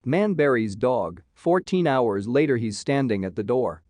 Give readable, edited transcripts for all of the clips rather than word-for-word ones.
Man buries dog, 14 hours later he's standing at the door.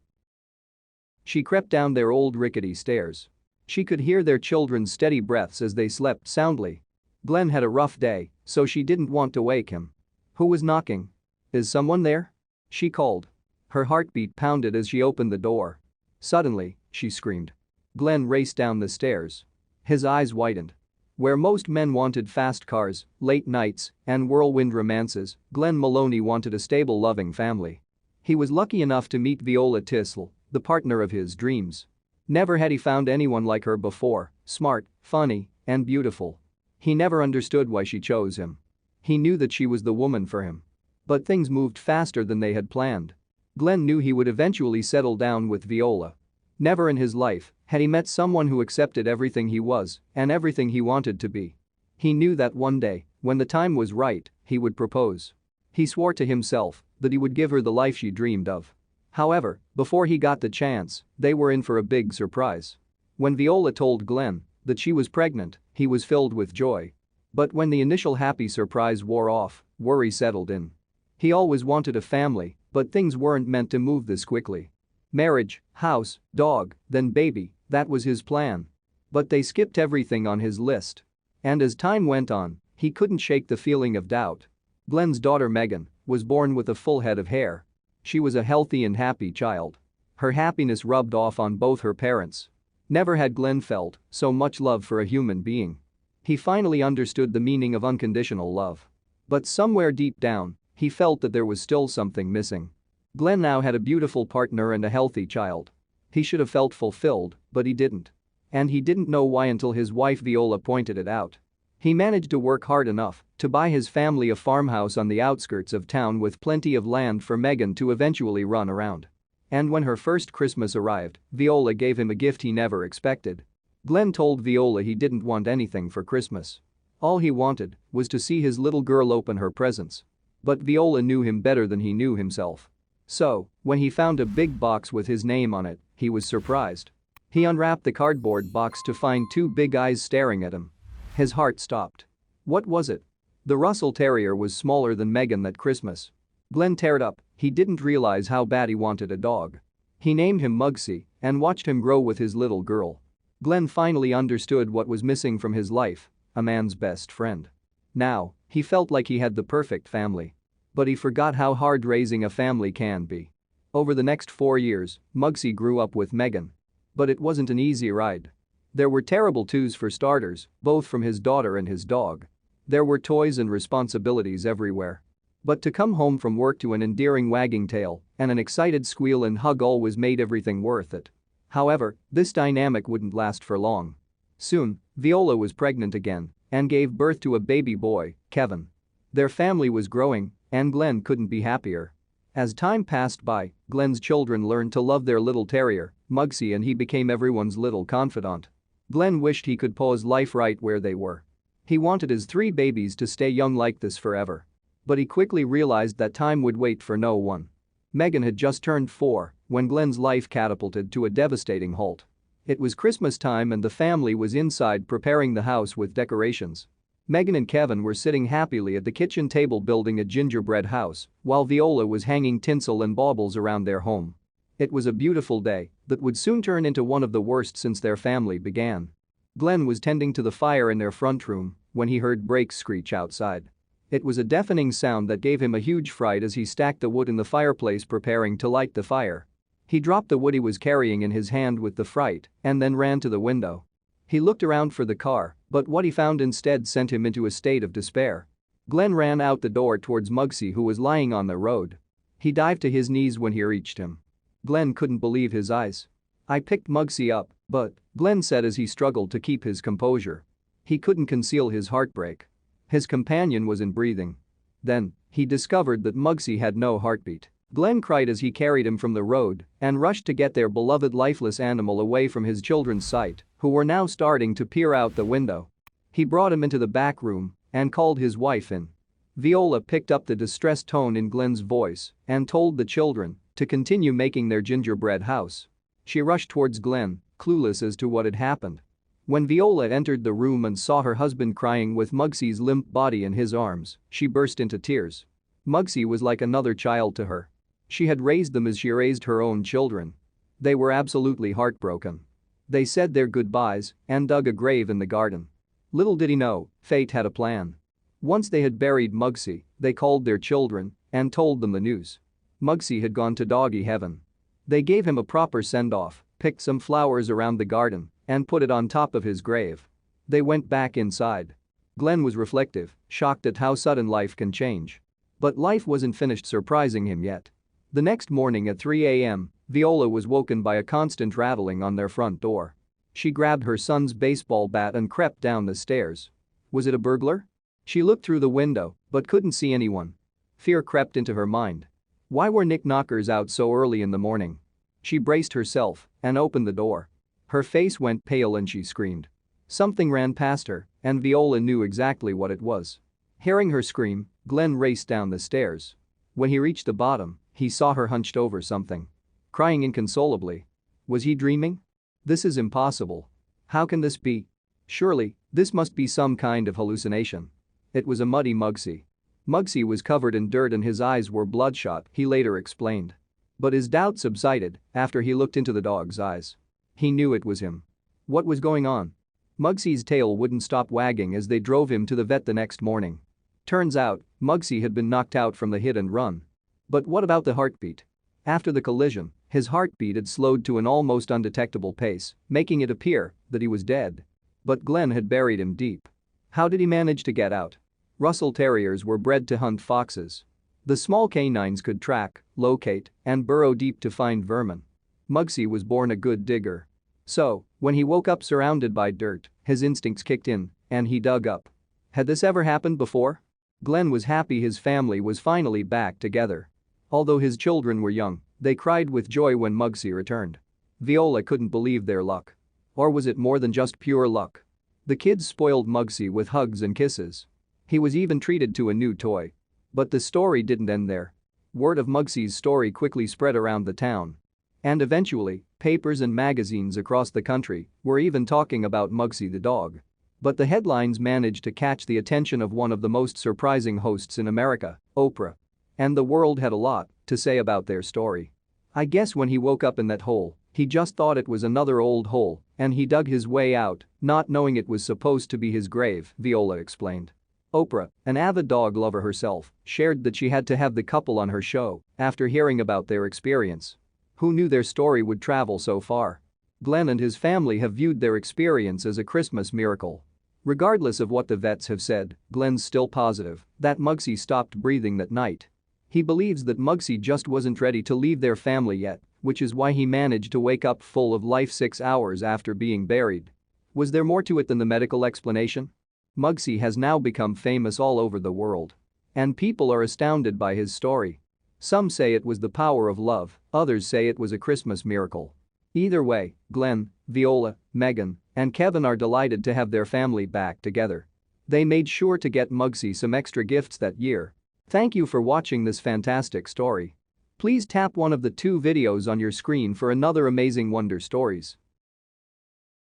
She crept down their old rickety stairs. She could hear their children's steady breaths as they slept soundly. Glenn had a rough day, so she didn't want to wake him. Who was knocking? Is someone there? She called. Her heartbeat pounded as she opened the door. Suddenly, she screamed. Glenn raced down the stairs. His eyes widened. Where most men wanted fast cars, late nights, and whirlwind romances, Glenn Maloney wanted a stable, loving family. He was lucky enough to meet Viola Tissel, the partner of his dreams. Never had he found anyone like her before, smart, funny, and beautiful. He never understood why she chose him. He knew that she was the woman for him. But things moved faster than they had planned. Glenn knew he would eventually settle down with Viola. Never in his life had he met someone who accepted everything he was and everything he wanted to be. He knew that one day, when the time was right, he would propose. He swore to himself that he would give her the life she dreamed of. However, before he got the chance, they were in for a big surprise. When Viola told Glenn that she was pregnant, he was filled with joy. But when the initial happy surprise wore off, worry settled in. He always wanted a family, but things weren't meant to move this quickly. Marriage, house, dog, then baby, that was his plan. But they skipped everything on his list. And as time went on, he couldn't shake the feeling of doubt. Glenn's daughter Megan was born with a full head of hair. She was a healthy and happy child. Her happiness rubbed off on both her parents. Never had Glenn felt so much love for a human being. He finally understood the meaning of unconditional love. But somewhere deep down, he felt that there was still something missing. Glenn now had a beautiful partner and a healthy child. He should have felt fulfilled, but he didn't. And he didn't know why until his wife Viola pointed it out. He managed to work hard enough to buy his family a farmhouse on the outskirts of town with plenty of land for Megan to eventually run around. And when her first Christmas arrived, Viola gave him a gift he never expected. Glenn told Viola he didn't want anything for Christmas. All he wanted was to see his little girl open her presents. But Viola knew him better than he knew himself. So, when he found a big box with his name on it, he was surprised. He unwrapped the cardboard box to find two big eyes staring at him. His heart stopped. What was it? The Russell Terrier was smaller than Megan that Christmas. Glenn teared up, he didn't realize how bad he wanted a dog. He named him Mugsy and watched him grow with his little girl. Glenn finally understood what was missing from his life, a man's best friend. Now, he felt like he had the perfect family. But he forgot how hard raising a family can be. Over the next 4 years, Mugsy grew up with Megan. But it wasn't an easy ride. There were terrible twos for starters, both from his daughter and his dog. There were toys and responsibilities everywhere. But to come home from work to an endearing wagging tail and an excited squeal and hug always made everything worth it. However, this dynamic wouldn't last for long. Soon, Viola was pregnant again and gave birth to a baby boy, Kevin. Their family was growing, and Glenn couldn't be happier. As time passed by, Glenn's children learned to love their little terrier, Mugsy, and he became everyone's little confidant. Glenn wished he could pause life right where they were. He wanted his 3 babies to stay young like this forever. But he quickly realized that time would wait for no one. Megan had just turned 4 when Glenn's life catapulted to a devastating halt. It was Christmas time and the family was inside preparing the house with decorations. Megan and Kevin were sitting happily at the kitchen table building a gingerbread house, while Viola was hanging tinsel and baubles around their home. It was a beautiful day that would soon turn into one of the worst since their family began. Glenn was tending to the fire in their front room when he heard brakes screech outside. It was a deafening sound that gave him a huge fright as he stacked the wood in the fireplace preparing to light the fire. He dropped the wood he was carrying in his hand with the fright and then ran to the window. He looked around for the car, but what he found instead sent him into a state of despair. Glenn ran out the door towards Mugsy, who was lying on the road. He dived to his knees when he reached him. Glenn couldn't believe his eyes. "I picked Mugsy up, but," Glenn said as he struggled to keep his composure. He couldn't conceal his heartbreak. His companion wasn't breathing. Then, he discovered that Mugsy had no heartbeat. Glenn cried as he carried him from the road and rushed to get their beloved lifeless animal away from his children's sight, who were now starting to peer out the window. He brought him into the back room and called his wife in. Viola picked up the distressed tone in Glenn's voice and told the children to continue making their gingerbread house. She rushed towards Glenn, clueless as to what had happened. When Viola entered the room and saw her husband crying with Mugsy's limp body in his arms, she burst into tears. Muggsy was like another child to her. She had raised them as she raised her own children. They were absolutely heartbroken. They said their goodbyes and dug a grave in the garden. Little did he know, fate had a plan. Once they had buried Muggsy, they called their children and told them the news. Muggsy had gone to doggy heaven. They gave him a proper send-off, picked some flowers around the garden, and put it on top of his grave. They went back inside. Glenn was reflective, shocked at how sudden life can change. But life wasn't finished surprising him yet. The next morning at 3 a.m., Viola was woken by a constant rattling on their front door. She grabbed her son's baseball bat and crept down the stairs. Was it a burglar? She looked through the window but couldn't see anyone. Fear crept into her mind. Why were knickknackers out so early in the morning? She braced herself and opened the door. Her face went pale and she screamed. Something ran past her, and Viola knew exactly what it was. Hearing her scream, Glenn raced down the stairs. When he reached the bottom, he saw her hunched over something. Crying inconsolably. Was he dreaming? This is impossible. How can this be? Surely, this must be some kind of hallucination. It was a muddy Muggsy. Muggsy was covered in dirt and his eyes were bloodshot, he later explained. But his doubt subsided after he looked into the dog's eyes. He knew it was him. What was going on? Muggsy's tail wouldn't stop wagging as they drove him to the vet the next morning. Turns out, Muggsy had been knocked out from the hit and run. But what about the heartbeat? After the collision, his heartbeat had slowed to an almost undetectable pace, making it appear that he was dead. But Glenn had buried him deep. How did he manage to get out? Russell Terriers were bred to hunt foxes. The small canines could track, locate, and burrow deep to find vermin. Muggsy was born a good digger. So, when he woke up surrounded by dirt, his instincts kicked in, and he dug up. Had this ever happened before? Glenn was happy his family was finally back together. Although his children were young, they cried with joy when Muggsy returned. Viola couldn't believe their luck. Or was it more than just pure luck? The kids spoiled Muggsy with hugs and kisses. He was even treated to a new toy. But the story didn't end there. Word of Muggsy's story quickly spread around the town. And eventually, papers and magazines across the country were even talking about Muggsy the dog. But the headlines managed to catch the attention of one of the most surprising hosts in America, Oprah. And the world had a lot to say about their story. I guess when he woke up in that hole, he just thought it was another old hole, and he dug his way out, not knowing it was supposed to be his grave, Viola explained. Oprah, an avid dog lover herself, shared that she had to have the couple on her show after hearing about their experience. Who knew their story would travel so far? Glenn and his family have viewed their experience as a Christmas miracle. Regardless of what the vets have said, Glenn's still positive that Muggsy stopped breathing that night. He believes that Muggsy just wasn't ready to leave their family yet, which is why he managed to wake up full of life 6 hours after being buried. Was there more to it than the medical explanation? Muggsy has now become famous all over the world. And people are astounded by his story. Some say it was the power of love, others say it was a Christmas miracle. Either way, Glenn, Viola, Megan, and Kevin are delighted to have their family back together. They made sure to get Muggsy some extra gifts that year. Thank you for watching this fantastic story. Please tap one of the 2 videos on your screen for another amazing Wonder Stories.